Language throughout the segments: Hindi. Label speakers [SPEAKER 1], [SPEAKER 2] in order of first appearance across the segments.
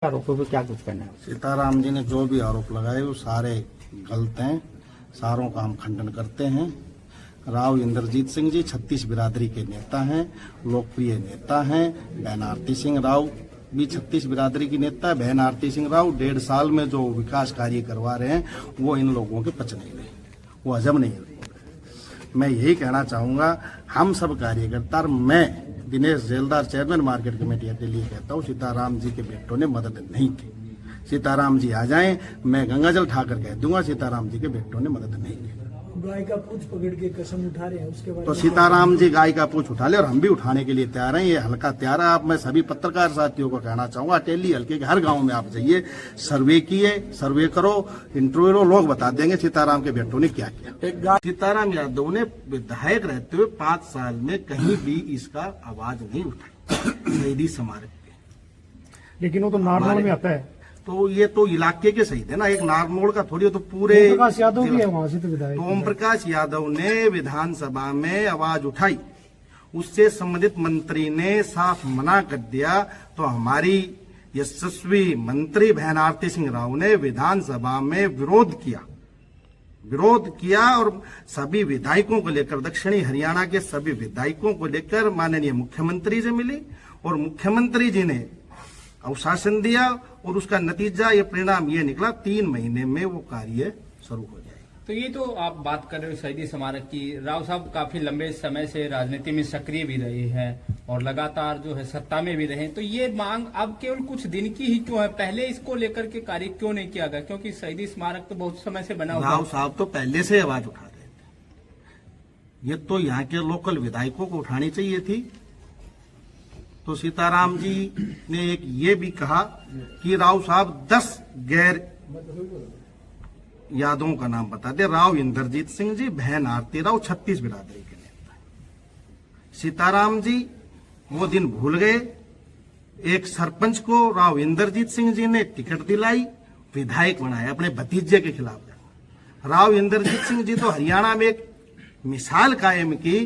[SPEAKER 1] आरोपों पे क्या कुछ कहना है?
[SPEAKER 2] सीताराम जी ने जो भी आरोप लगाए वो सारे गलत हैं, सारों का हम खंडन करते हैं। राव इंद्रजीत सिंह जी 36 बिरादरी के नेता हैं, लोकप्रिय नेता हैं। बहन आरती सिंह राव भी 36 बिरादरी की नेता है। बहन आरती सिंह राव 1.5 साल में जो विकास कार्य करवा रहे हैं वो इन लोगों के पच नहीं रहे, वो हजम नहीं रहे। मैं यही कहना चाहूंगा, हम सब कार्यकर्ता, मैं दिनेश जेलदार चेयरमैन मार्केट कमेटी के लिए कहता हूँ, सीताराम जी के बेटों ने मदद नहीं की। सीताराम जी आ जाएं, मैं गंगाजल ठाकर कह दूंगा सीताराम जी के बेटों ने मदद नहीं की।
[SPEAKER 3] गाय का पूंछ पकड़ के कसम उठा रहे हैं, उसके बाद
[SPEAKER 2] तो सीताराम जी गाय का पूंछ उठा ले और हम भी उठाने के लिए तैयार हैं। ये हल्का तैयार है। आप मैं सभी पत्रकार साथियों को कहना चाहूंगा, अटेली हल्के के हर गांव में आप जाइए, सर्वे किए, सर्वे करो, इंटरव्यू लो, लोग बता देंगे सीताराम के बेटों ने क्या किया। सीताराम यादव ने विधायक रहते हुए 5 साल में कहीं भी इसका आवाज नहीं उठाई शहीदी स्मारक पे।
[SPEAKER 3] लेकिन वो तो नारनौल में आता है,
[SPEAKER 2] तो ये तो इलाके के शहीद है ना, एक नारनौल का थोड़ी, तो पूरे
[SPEAKER 3] ओम प्रकाश यादव भी है वहां से तो विधायक।
[SPEAKER 2] ओम प्रकाश यादव ने विधानसभा में आवाज उठाई, उससे संबंधित मंत्री ने साफ मना कर दिया। तो हमारी यशस्वी मंत्री बहन आरती सिंह राव ने विधानसभा में विरोध किया और सभी विधायकों को लेकर, दक्षिणी हरियाणा के सभी विधायकों को लेकर माननीय मुख्यमंत्री से मिली और मुख्यमंत्री जी ने अवशासन दिया और उसका नतीजा, ये परिणाम ये निकला, 3 महीने में वो कार्य शुरू हो जाएगा।
[SPEAKER 4] तो ये तो आप बात कर रहे हो शहीदी स्मारक की। राव साहब काफी लंबे समय से राजनीति में सक्रिय भी रहे हैं और लगातार जो है सत्ता में भी रहे, तो ये मांग अब केवल कुछ दिन की ही क्यों है? पहले इसको लेकर के कार्य क्यों नहीं किया गया? क्योंकि शहीदी स्मारक तो बहुत समय से बना हुआ।
[SPEAKER 2] राव साहब तो पहले से आवाज उठा रहे थे, ये तो यहाँ के लोकल विधायकों को उठानी चाहिए थी। तो सीताराम जी ने एक ये भी कहा कि राव साहब 10 गैर यादवों का नाम बता दे। राव इंद्रजीत सिंह जी, बहन आरती राव 36 बिरादरी के नेता। सीताराम जी वो दिन भूल गए। एक सरपंच को राव इंद्रजीत सिंह जी ने टिकट दिलाई, विधायक बनाया अपने भतीजे के खिलाफ। राव इंद्रजीत सिंह जी तो हरियाणा में एक मिसाल कायम की,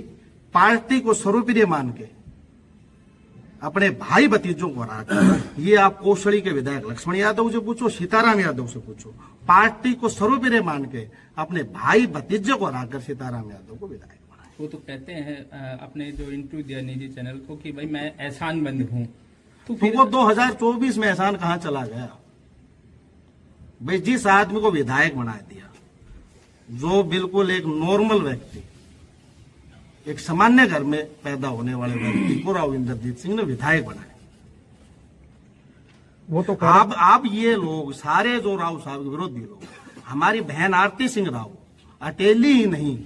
[SPEAKER 2] पार्टी को सर्वप्रिय मान के अपने भाई भतीजों को हरा। ये आप कोसड़ी के विधायक लक्ष्मण यादव से पूछो, सीताराम यादव से पूछो, पार्टी को सर्वप्रिय मान के अपने भाई भतीजे को हराकर सीताराम यादव को विधायक बनाया।
[SPEAKER 4] वो तो कहते हैं अपने जो इंटरव्यू दिया निजी चैनल को कि भाई मैं एहसान बंद हूँ, तो फिर
[SPEAKER 2] वो 2024 में एहसान कहाँ चला गया? भाई जिस आदमी को विधायक बना दिया, जो बिल्कुल एक नॉर्मल व्यक्ति, एक सामान्य घर में पैदा होने वाले व्यक्ति को राव इंद्रजीत सिंह ने विधायक बनाया। वो तो आप ये लोग सारे जो राव साहब के विरोधी लोग, हमारी बहन आरती सिंह राव अटेली ही नहीं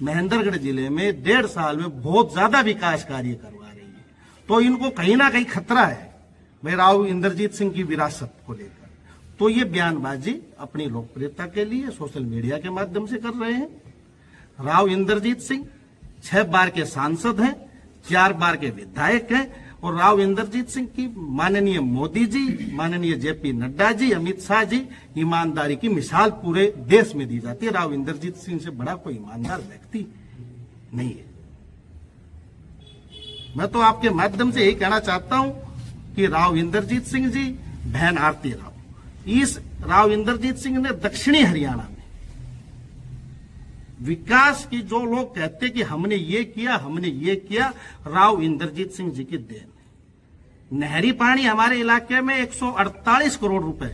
[SPEAKER 2] महेंद्रगढ़ जिले में 1.5 साल में बहुत ज्यादा विकास कार्य करवा रही है। तो इनको कहीं ना कहीं खतरा है भाई राव इंद्रजीत सिंह की विरासत को लेकर। तो ये बयानबाजी अपनी लोकप्रियता के लिए सोशल मीडिया के माध्यम से कर रहे हैं। राव इंद्रजीत सिंह 6 बार के सांसद हैं, 4 बार के विधायक हैं और राव इंद्रजीत सिंह की माननीय मोदी जी, माननीय जेपी नड्डा जी, अमित शाह जी ईमानदारी की मिसाल पूरे देश में दी जाती है। राव इंद्रजीत सिंह से बड़ा कोई ईमानदार व्यक्ति नहीं है। मैं तो आपके माध्यम से यही कहना चाहता हूं कि राव इंद्रजीत सिंह जी, बहन आरती राव, इस राव इंद्रजीत सिंह ने दक्षिणी हरियाणा में विकास की, जो लोग कहते कि हमने ये किया, राव इंद्रजीत सिंह जी की देन है। नहरी पानी हमारे इलाके में 148 करोड़ रुपए,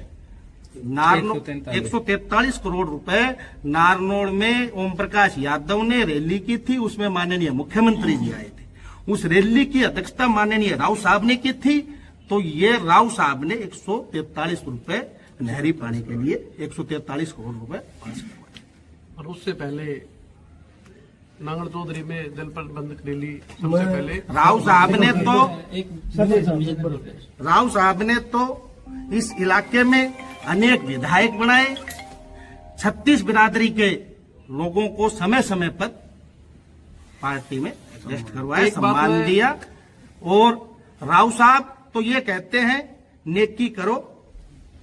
[SPEAKER 2] 143 करोड़ रुपए नारनौल में ओम प्रकाश यादव ने रैली की थी, उसमें माननीय मुख्यमंत्री जी आए थे। उस रैली की अध्यक्षता माननीय राव साहब ने की थी। तो ये राव साहब ने 143 रुपए नहरी पानी के लिए 143 करोड़ रुपए पास करवाए।
[SPEAKER 5] और उससे पहले नांगड़ चौधरी में जल प्रबंधक रैली, सबसे पहले
[SPEAKER 2] राव साहब ने तो इस इलाके में अनेक विधायक बनाए, 36 बिरादरी के लोगों को समय समय पर पार्टी में एडजस्ट करवाया, सम्मान दिया। और राव साहब तो ये कहते हैं नेकी करो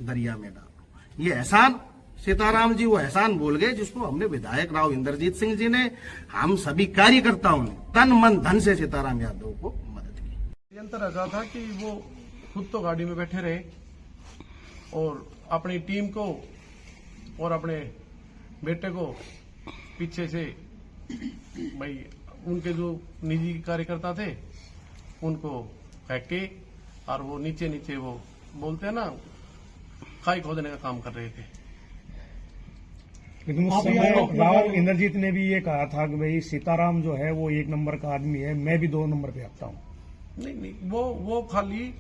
[SPEAKER 2] दरिया में डालो। ये एहसान सीताराम जी वो एहसान भूल गए जिसको हमने विधायक राव इंद्रजीत सिंह जी ने, हम सभी कार्यकर्ताओं ने तन मन धन से सीताराम यादव को मदद की।
[SPEAKER 5] यंत्र ऐसा था कि वो खुद तो गाड़ी में बैठे रहे और अपनी टीम को और अपने बेटे को पीछे से भाई उनके जो निजी कार्यकर्ता थे उनको फेंके और वो नीचे नीचे वो बोलते हैं ना खाई खोदने का काम कर रहे थे।
[SPEAKER 3] लेकिन उस समय राव इंद्रजीत ने भी ये कहा था कि भाई सीताराम जो है वो 1 नंबर का आदमी है, मैं भी 2 नंबर पे आता हूँ।
[SPEAKER 5] नहीं वो खाली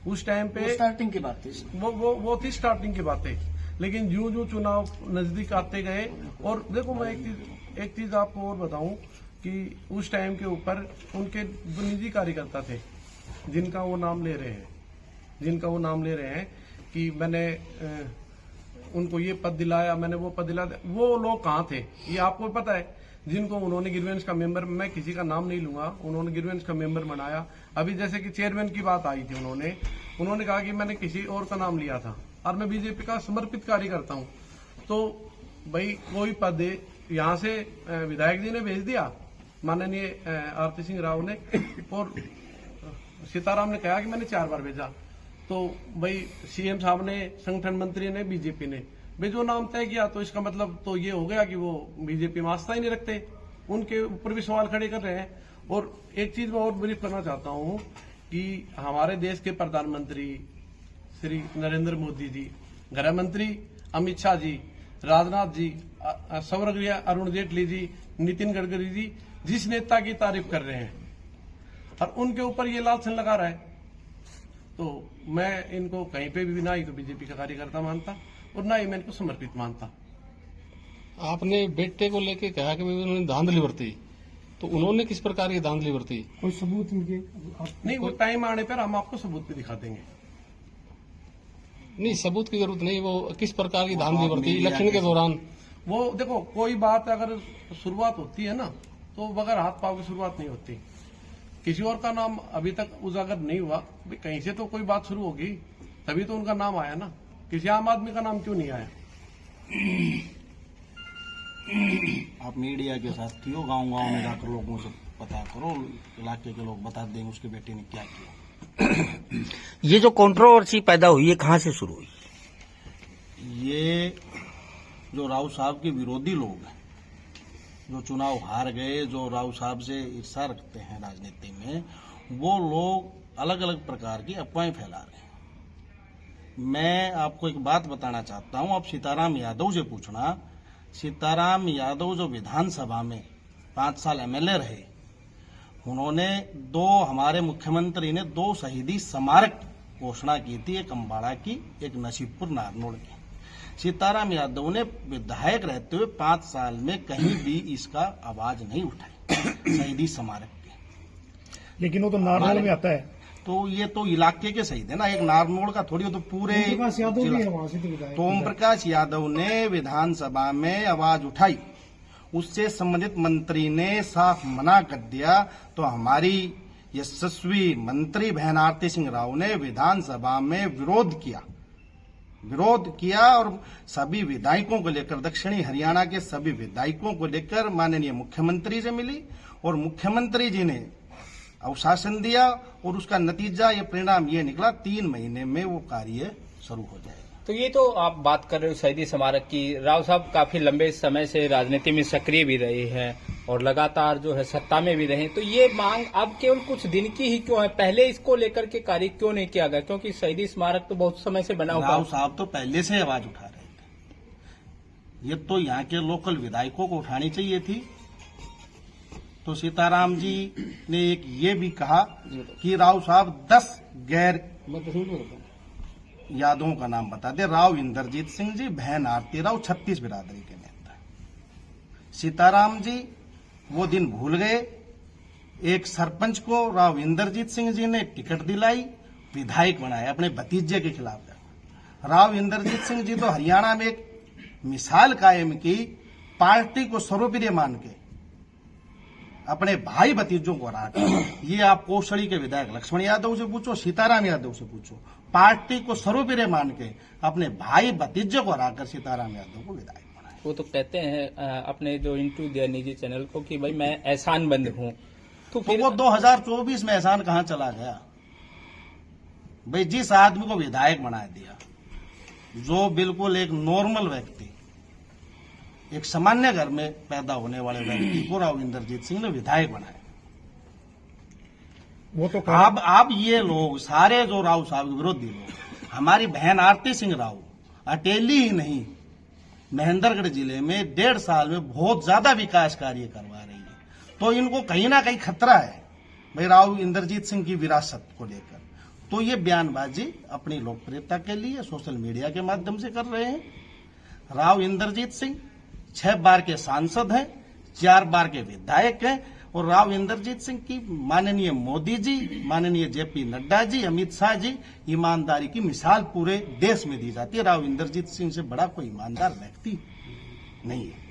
[SPEAKER 5] उस टाइम पे
[SPEAKER 2] स्टार्टिंग की बात थी।
[SPEAKER 5] वो थी स्टार्टिंग की बातें, लेकिन जो जो चुनाव नजदीक आते गए और देखो मैं एक चीज आपको और बताऊं कि उस टाइम के ऊपर उनके जो निजी कार्यकर्ता थे जिनका वो नाम ले रहे हैं कि मैंने उनको ये पद दिलाया, मैंने वो पद दिलाया, वो लोग कहाँ थे ये आपको पता है? जिनको उन्होंने गिरवेंस का मेंबर, मैं किसी का नाम नहीं लूंगा, उन्होंने गिरवेंस का मेंबर बनाया। अभी जैसे कि चेयरमैन की बात आई थी, उन्होंने कहा कि मैंने किसी और का नाम लिया था और मैं बीजेपी का समर्पित कार्यकर्ता हूं। तो भाई कोई पद यहाँ से विधायक जी ने भेज दिया, माननीय आरती सिंह राव ने, और सीताराम ने कहा कि मैंने 4 बार भेजा। तो भाई सीएम साहब ने, संगठन मंत्री ने, बीजेपी ने भाई जो नाम तय किया, तो इसका मतलब तो ये हो गया कि वो बीजेपी में आस्था ही नहीं रखते, उनके ऊपर भी सवाल खड़े कर रहे हैं। और एक चीज मैं और ब्रीफ करना चाहता हूं कि हमारे देश के प्रधानमंत्री श्री नरेंद्र मोदी जी, गृह मंत्री अमित शाह जी, राजनाथ जी, स्वर्गीय अरुण जेटली जी, नितिन गडकरी जी जिस नेता की तारीफ कर रहे हैं और उनके ऊपर ये लालसन लगा रहा है, तो मैं इनको कहीं पे भी ना ही तो बीजेपी का कार्यकर्ता मानता और ना ही मैं इनको समर्पित मानता। आपने बेटे को लेके कहा कि उन्होंने धांधली बरती, तो उन्होंने किस प्रकार की धांधली बरती?
[SPEAKER 3] कोई सबूत इनके
[SPEAKER 5] नहीं, वो टाइम आने पर हम आपको सबूत भी दिखा देंगे। नहीं, सबूत की जरूरत नहीं, वो किस प्रकार की धांधली बरती इलेक्शन के दौरान? वो देखो, कोई बात अगर शुरुआत होती है ना, तो बगैर हाथ पांव की शुरुआत नहीं होती। किसी और का नाम अभी तक उजागर नहीं हुआ, कहीं से तो कोई बात शुरू होगी, तभी तो उनका नाम आया ना। किसी आम आदमी का नाम क्यों नहीं आया?
[SPEAKER 2] आप मीडिया के साथ क्यों गांव-गांव में जाकर लोगों से पता करो, इलाके के लोग बता देंगे उसके बेटे ने क्या किया।
[SPEAKER 1] ये जो कंट्रोवर्सी पैदा हुई है कहाँ से शुरू हुई?
[SPEAKER 2] ये जो राव साहब के विरोधी लोग हैं, जो चुनाव हार गए, जो राव साहब से ईर्ष्या रखते हैं राजनीति में, वो लोग अलग अलग प्रकार की अफवाहें फैला रहे हैं। मैं आपको एक बात बताना चाहता हूं, आप सीताराम यादव से पूछना। सीताराम यादव जो विधानसभा में 5 साल एमएलए रहे, उन्होंने हमारे मुख्यमंत्री ने 2 शहीदी स्मारक घोषणा की थी, एक अम्बाड़ा की, एक नसीबपुर नारनौल की। सीताराम यादव ने विधायक रहते हुए 5 साल में कहीं भी इसका आवाज नहीं उठाई शहीदी स्मारक के।
[SPEAKER 3] लेकिन वो तो नारनौल में आता है,
[SPEAKER 2] तो ये तो इलाके के शहीद है ना, एक नारनौल का थोड़ी, तो पूरे
[SPEAKER 3] यादव भी है वहां से तो विधायक।
[SPEAKER 2] तो ओम प्रकाश यादव ने विधानसभा में आवाज उठाई, उससे संबंधित मंत्री ने साफ मना कर दिया, तो हमारी यशस्वी मंत्री बहन आरती सिंह राव ने विधानसभा में विरोध किया और सभी विधायकों को लेकर, दक्षिणी हरियाणा के सभी विधायकों को लेकर माननीय मुख्यमंत्री से मिली और मुख्यमंत्री जी ने अवशासन दिया और उसका नतीजा, ये परिणाम ये निकला, 3 महीने में वो कार्य शुरू हो जाएगा।
[SPEAKER 4] तो ये तो आप बात कर रहे हो शहीदी स्मारक की। राव साहब काफी लंबे समय से राजनीति में सक्रिय भी रहे हैं और लगातार जो है सत्ता में भी रहे, तो ये मांग अब केवल कुछ दिन की ही क्यों है? पहले इसको लेकर के कार्य क्यों नहीं किया गया? क्योंकि शहीदी स्मारक तो बहुत समय से बना हुआ।
[SPEAKER 2] राव साहब तो पहले से आवाज उठा रहे थे, ये तो यहाँ के लोकल विधायकों को उठानी चाहिए थी। तो सीताराम जी ने एक ये भी कहा कि राव साहब 10 गैर यादवों का नाम बता दे। राव इंद्रजीत सिंह जी, बहन आरती राव, 36 बिरादरी के नेता। सीताराम जी वो दिन भूल गए। एक सरपंच को राव इंद्रजीत सिंह जी ने टिकट दिलाई, विधायक बनाया अपने भतीजे के खिलाफ। राव इंद्रजीत सिंह जी तो हरियाणा में एक मिसाल कायम की, पार्टी को सर्वप्रिय मान के अपने भाई भतीजों को हरा। ये आप कोसड़ी के विधायक लक्ष्मण यादव से पूछो, सीताराम यादव से पूछो, पार्टी को सर्वप्रिय मान के अपने भाई भतीजे को हराकर सीताराम यादव को विधायक बनाया।
[SPEAKER 4] वो तो कहते हैं अपने जो इंटरव्यू दिया निजी चैनल को कि भाई मैं एहसान बंद हूं, तो
[SPEAKER 2] वो 2024 में एहसान कहां चला गया? भाई जिस आदमी को विधायक बना दिया, जो बिल्कुल एक नॉर्मल व्यक्ति, एक सामान्य घर में पैदा होने वाले व्यक्ति को राव इंद्रजीत सिंह ने विधायक बनाया।
[SPEAKER 3] वो तो
[SPEAKER 2] अब ये लोग सारे जो राव साहब के विरोधी लोग, हमारी बहन आरती सिंह राव अटेली ही नहीं, महेंद्रगढ़ जिले में 1.5 साल में बहुत ज्यादा विकास कार्य करवा रही है। तो इनको कहीं ना कहीं खतरा है भाई राव इंद्रजीत सिंह की विरासत को लेकर। तो ये बयानबाजी अपनी लोकप्रियता के लिए सोशल मीडिया के माध्यम से कर रहे हैं। राव इंद्रजीत सिंह 6 बार के सांसद हैं, 4 बार के विधायक हैं, और राव इंद्रजीत सिंह की माननीय मोदी जी, माननीय जेपी नड्डा जी, अमित शाह जी ईमानदारी की मिसाल पूरे देश में दी जाती है। राव इंद्रजीत सिंह से बड़ा कोई ईमानदार व्यक्ति नहीं है।